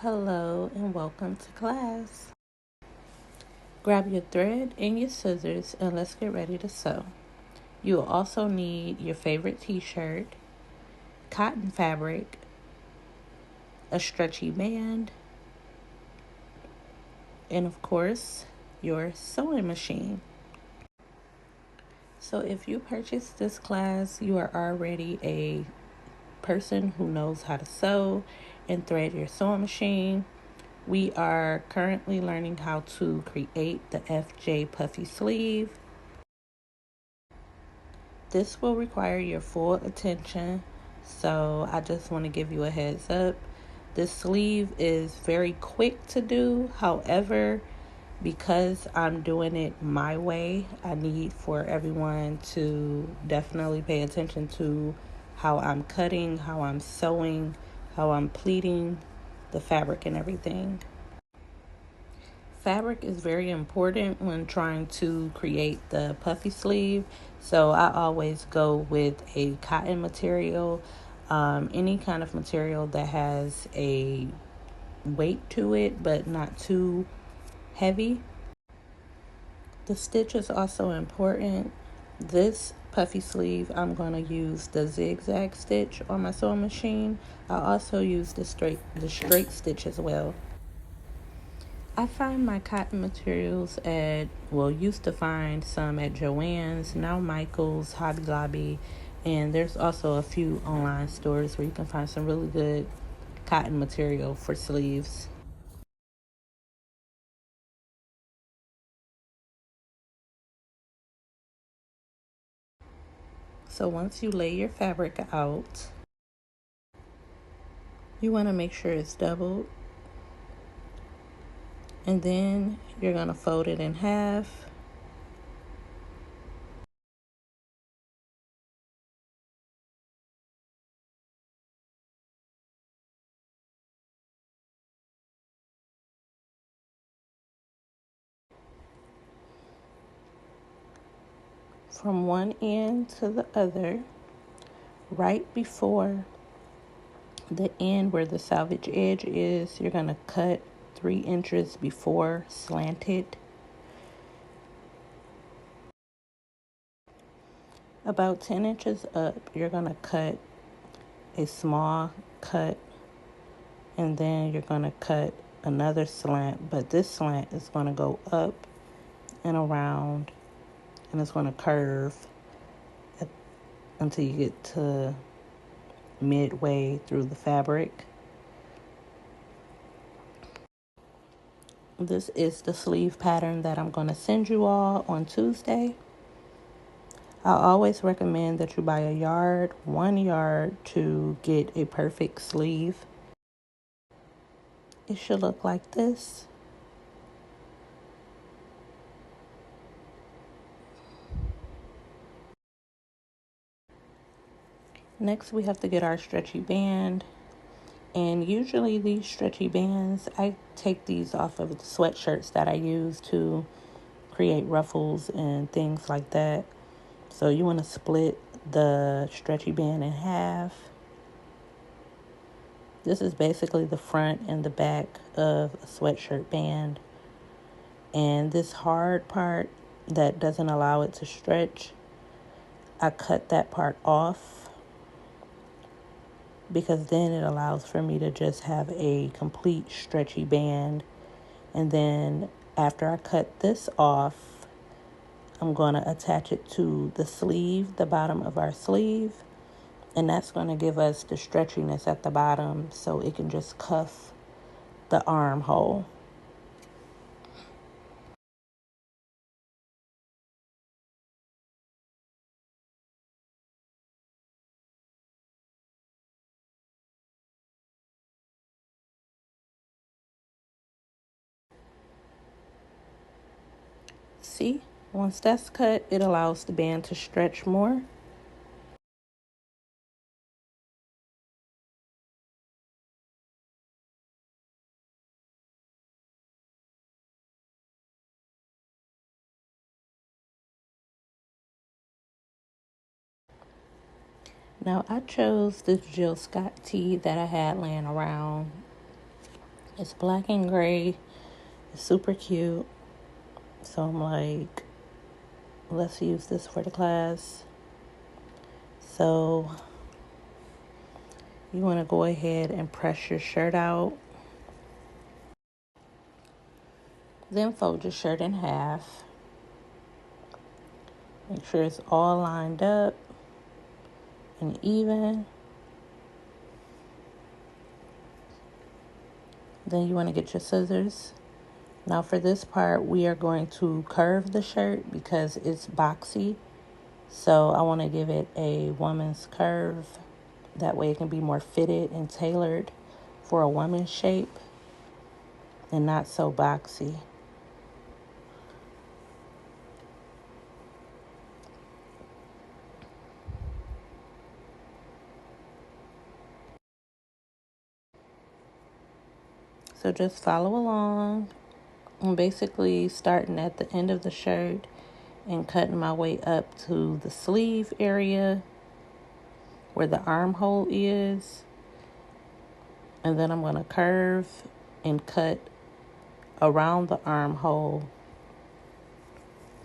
Hello and welcome to class. Grab your thread and your scissors and let's get ready to sew. You will also need your favorite t-shirt, cotton fabric, a stretchy band, and of course, your sewing machine. So if you purchase this class, you are already a person who knows how to sew and thread your sewing machine. We are currently learning how to create the FJ Puffy Sleeve. This will require your full attention, so I just want to give you a heads up. This sleeve is very quick to do. However, because I'm doing it my way, I need for everyone to definitely pay attention to how I'm cutting, how I'm sewing, how I'm pleating the fabric and everything. Fabric is very important when trying to create the puffy sleeve, so I always go with a cotton material, any kind of material that has a weight to it but not too heavy. The stitch is also important. This puffy sleeve, I'm going to use the zigzag stitch on my sewing machine. I also use the straight stitch as well. I find my cotton materials used to find some at Joann's, now Michael's, Hobby Lobby, and there's also a few online stores where you can find some really good cotton material for sleeves. So once you lay your fabric out, you want to make sure it's doubled, and then you're going to fold it in half. From one end to the other, right before the end where the salvage edge is, you're going to cut 3 inches before slanted. About 10 inches up, you're going to cut a small cut, and then you're going to cut another slant, but this slant is going to go up and around, and it's going to curve until you get to midway through the fabric. This is the sleeve pattern that I'm going to send you all on Tuesday. I always recommend that you buy 1 yard to get a perfect sleeve. It should look like this. Next, we have to get our stretchy band. And usually these stretchy bands, I take these off of the sweatshirts that I use to create ruffles and things like that. So you want to split the stretchy band in half. This is basically the front and the back of a sweatshirt band. And this hard part that doesn't allow it to stretch, I cut that part off because then it allows for me to just have a complete stretchy band. And then after I cut this off, I'm going to attach it to the sleeve, the bottom of our sleeve. And that's going to give us the stretchiness at the bottom so it can just cuff the armhole. See, once that's cut, it allows the band to stretch more. Now, I chose this Jill Scott tee that I had laying around. It's black and gray. It's super cute. So I'm like, let's use this for the class. So you want to go ahead and press your shirt out. Then fold your shirt in half. Make sure it's all lined up and even. Then you want to get your scissors. Now for this part, we are going to curve the shirt because it's boxy. So I want to give it a woman's curve. That way it can be more fitted and tailored for a woman's shape and not so boxy. So just follow along. I'm basically starting at the end of the shirt and cutting my way up to the sleeve area where the armhole is. And then I'm going to curve and cut around the armhole,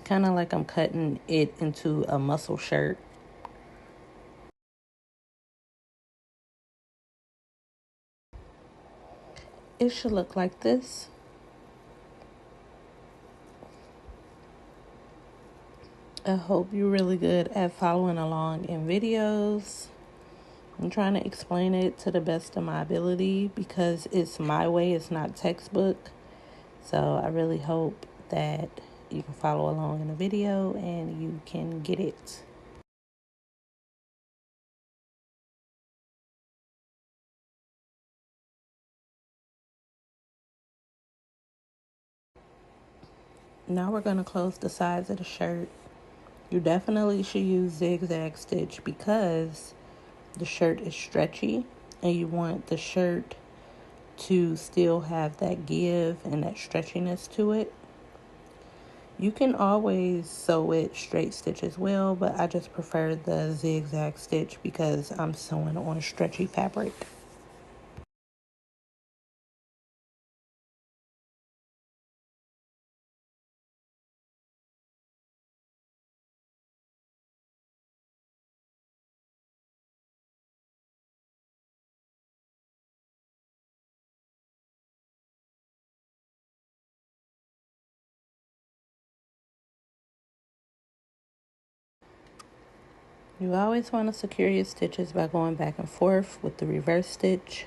kind of like I'm cutting it into a muscle shirt. It should look like this. I hope you're really good at following along in videos. I'm trying to explain it to the best of my ability because it's my way, it's not textbook. So I really hope that you can follow along in the video and you can get it. Now we're going to close the sides of the shirt. You definitely should use zigzag stitch because the shirt is stretchy and you want the shirt to still have that give and that stretchiness to it. You can always sew it straight stitch as well, but I just prefer the zigzag stitch because I'm sewing on stretchy fabric. You always want to secure your stitches by going back and forth with the reverse stitch.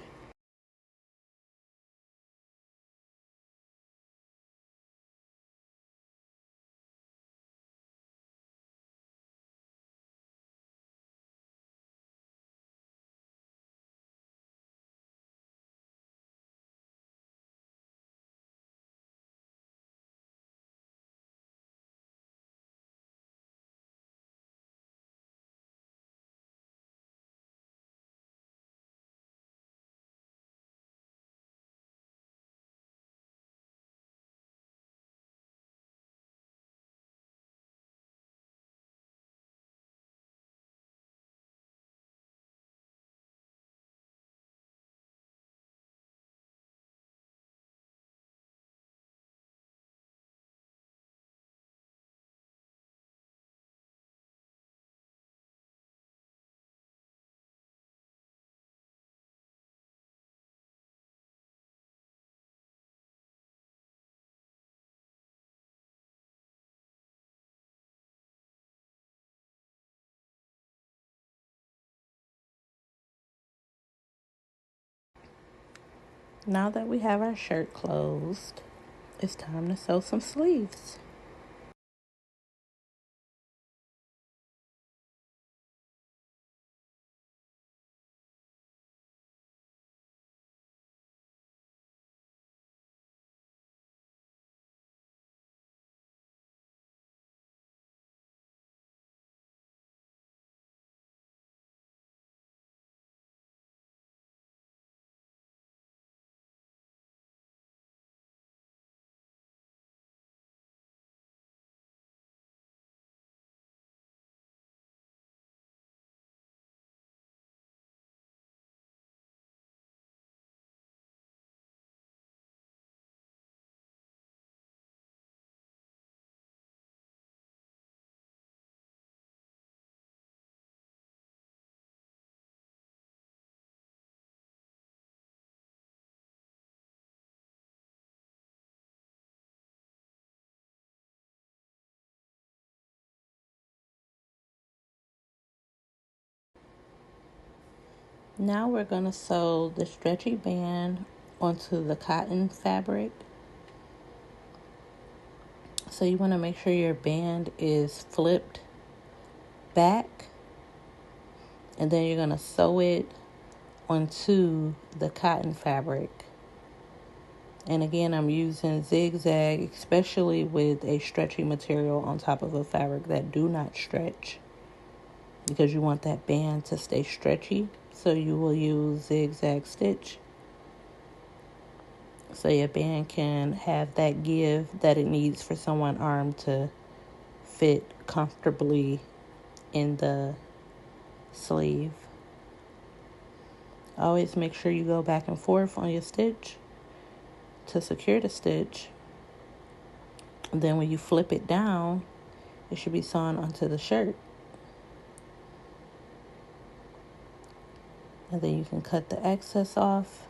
Now that we have our shirt closed, it's time to sew some sleeves. Now we're going to sew the stretchy band onto the cotton fabric. So you want to make sure your band is flipped back, and then you're going to sew it onto the cotton fabric. And again, I'm using zigzag, especially with a stretchy material on top of a fabric that do not stretch, because you want that band to stay stretchy. So you will use zigzag stitch so your band can have that give that it needs for someone's arm to fit comfortably in the sleeve. Always make sure you go back and forth on your stitch to secure the stitch. And then when you flip it down, it should be sewn onto the shirt. And then you can cut the excess off.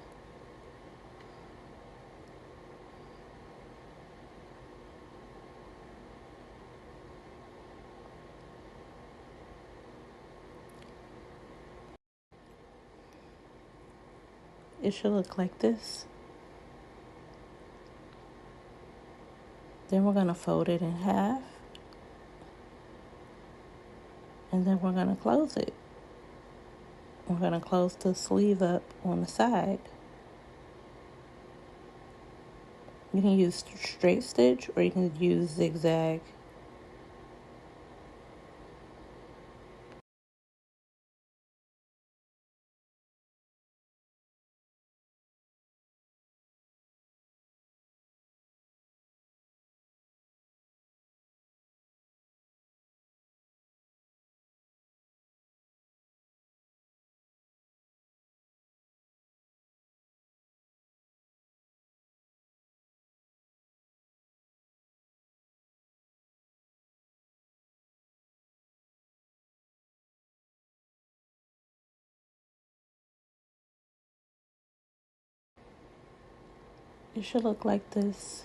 It should look like this. Then we're going to fold it in half. And then we're going to close it. We're going to close the sleeve up on the side. You can use straight stitch or you can use zigzag. It should look like this.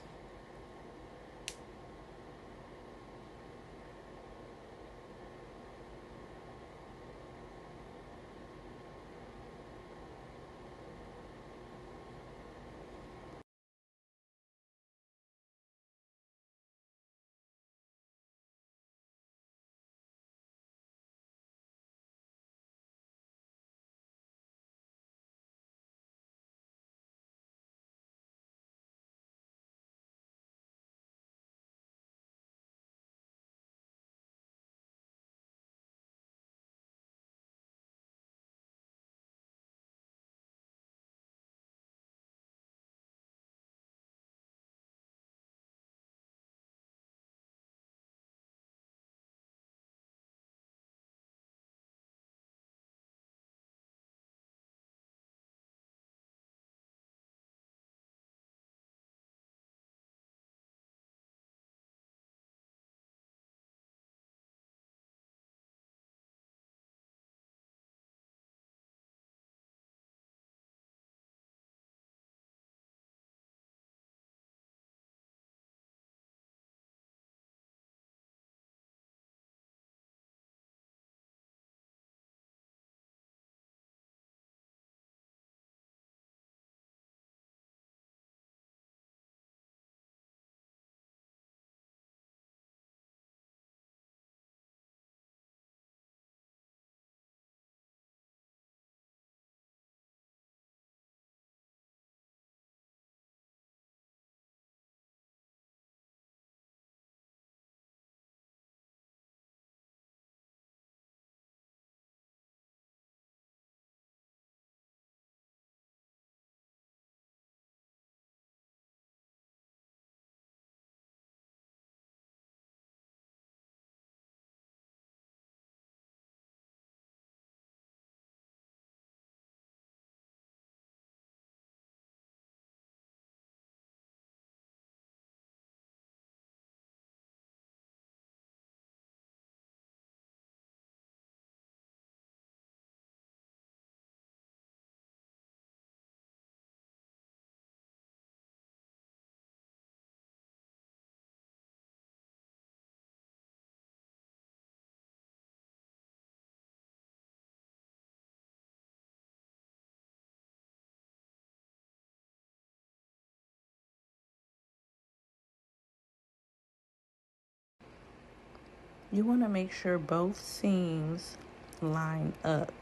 You want to make sure both seams line up.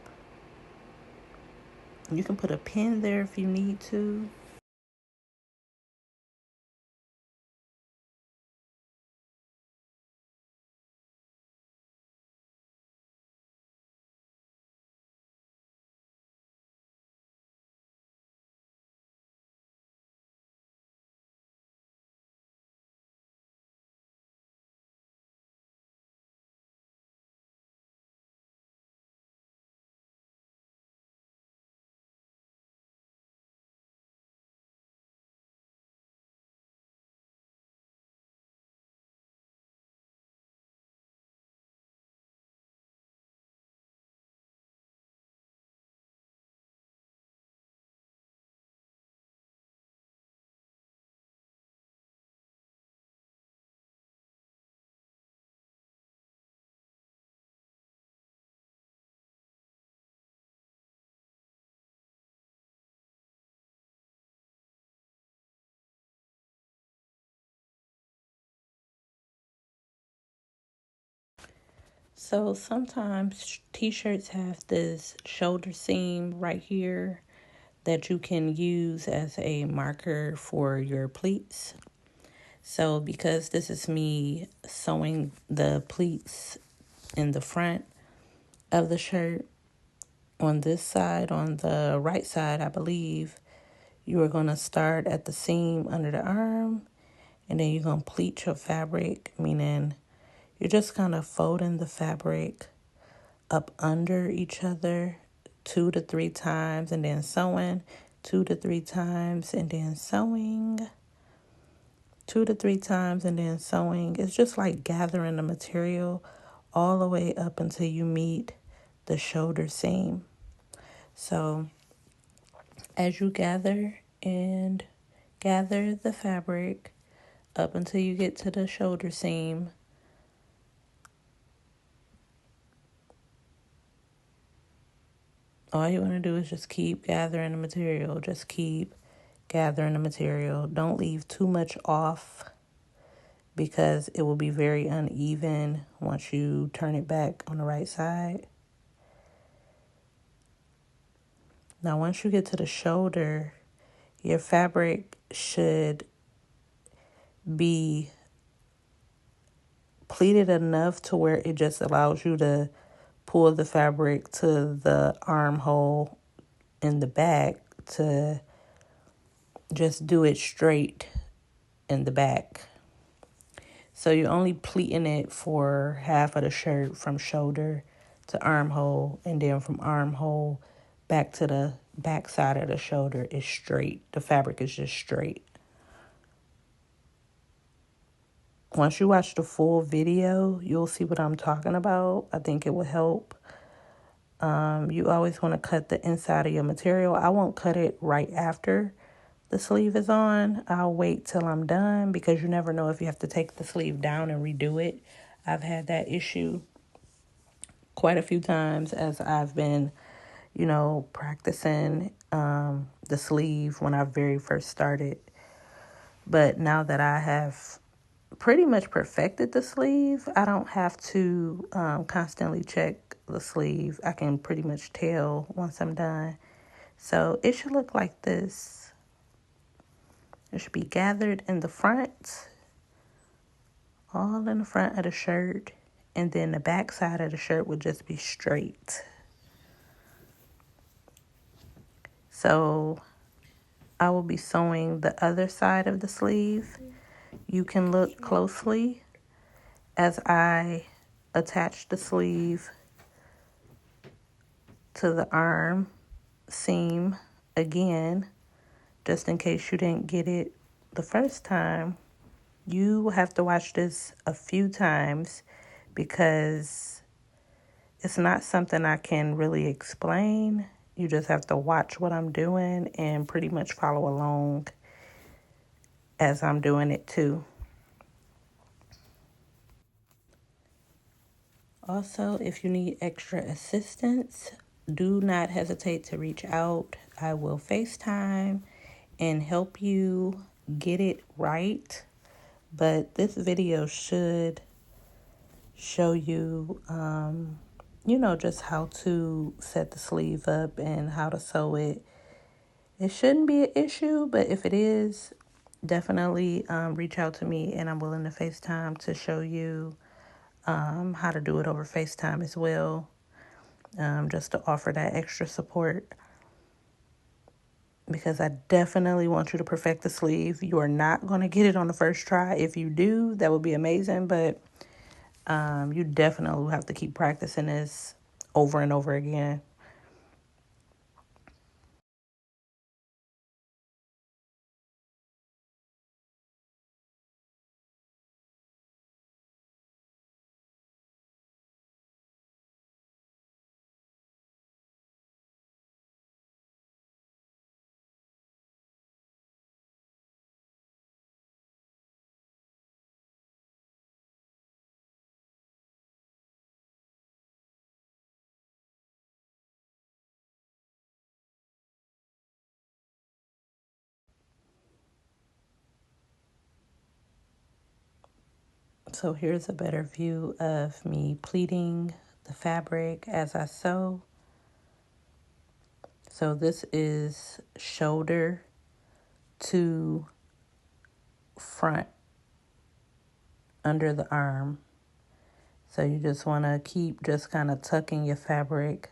You can put a pin there if you need to. So sometimes t-shirts have this shoulder seam right here that you can use as a marker for your pleats. So because this is me sewing the pleats in the front of the shirt, on this side, on the right side, I believe, you are going to start at the seam under the arm, and then you're going to pleat your fabric, meaning you're just kind of folding the fabric up under each other 2 to 3 times, and then sewing 2 to 3 times, and then sewing 2 to 3 times, and then sewing. It's just like gathering the material all the way up until you meet the shoulder seam. So as you gather and gather the fabric up until you get to the shoulder seam, all you want to do is just keep gathering the material. Just keep gathering the material. Don't leave too much off because it will be very uneven once you turn it back on the right side. Now, once you get to the shoulder, your fabric should be pleated enough to where it just allows you to pull the fabric to the armhole in the back to just do it straight in the back. So you're only pleating it for half of the shirt from shoulder to armhole, and then from armhole back to the back side of the shoulder is straight. The fabric is just straight. Once you watch the full video, you'll see what I'm talking about. I think it will help. You always want to cut the inside of your material. I won't cut it right after the sleeve is on. I'll wait till I'm done because you never know if you have to take the sleeve down and redo it. I've had that issue quite a few times as I've been, practicing the sleeve when I very first started. But now that I have pretty much perfected the sleeve, I don't have to constantly check the sleeve. I can pretty much tell once I'm done. So it should look like this. It should be gathered in the front, all in the front of the shirt, and then the back side of the shirt would just be straight. So I will be sewing the other side of the sleeve. You can look closely as I attach the sleeve to the arm seam again, just in case you didn't get it the first time. You will have to watch this a few times because it's not something I can really explain. You just have to watch what I'm doing and pretty much follow along as I'm doing it too. Also, if you need extra assistance, do not hesitate to reach out. I will FaceTime and help you get it right. But this video should show you, just how to set the sleeve up and how to sew it. It shouldn't be an issue, but if it is, definitely reach out to me, and I'm willing to FaceTime to show you how to do it over FaceTime as well, just to offer that extra support, because I definitely want you to perfect the sleeve. You are not going to get it on the first try. If you do, that would be amazing, but you definitely will have to keep practicing this over and over again. So here's a better view of me pleating the fabric as I sew. So this is shoulder to front under the arm. So you just want to keep just kind of tucking your fabric,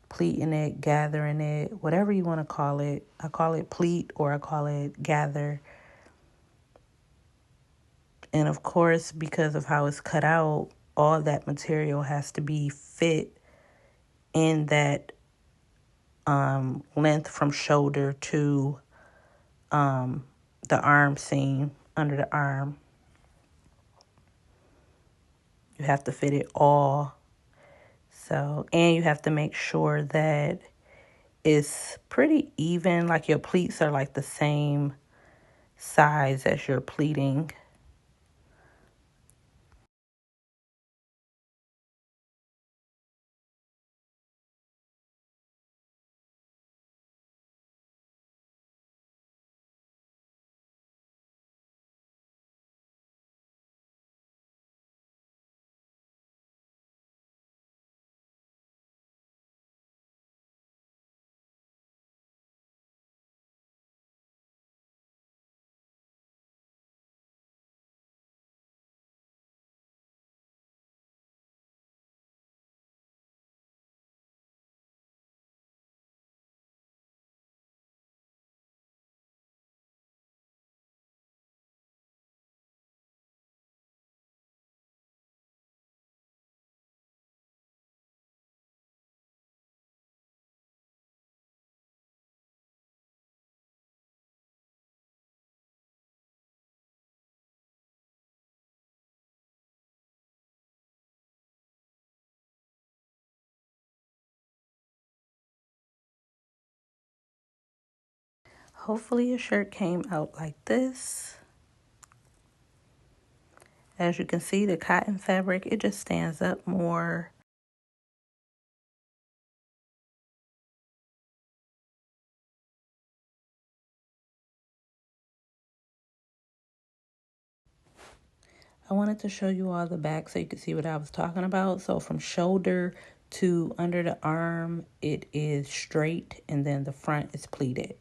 pleating it, gathering it, whatever you want to call it. I call it pleat or I call it gather. And of course, because of how it's cut out, all that material has to be fit in that length from shoulder to the arm seam under the arm. You have to fit it all. So, and you have to make sure that it's pretty even, like your pleats are like the same size as your pleating. Hopefully your shirt came out like this. As you can see, the cotton fabric, it just stands up more. I wanted to show you all the back so you could see what I was talking about. So from shoulder to under the arm, it is straight, and then the front is pleated.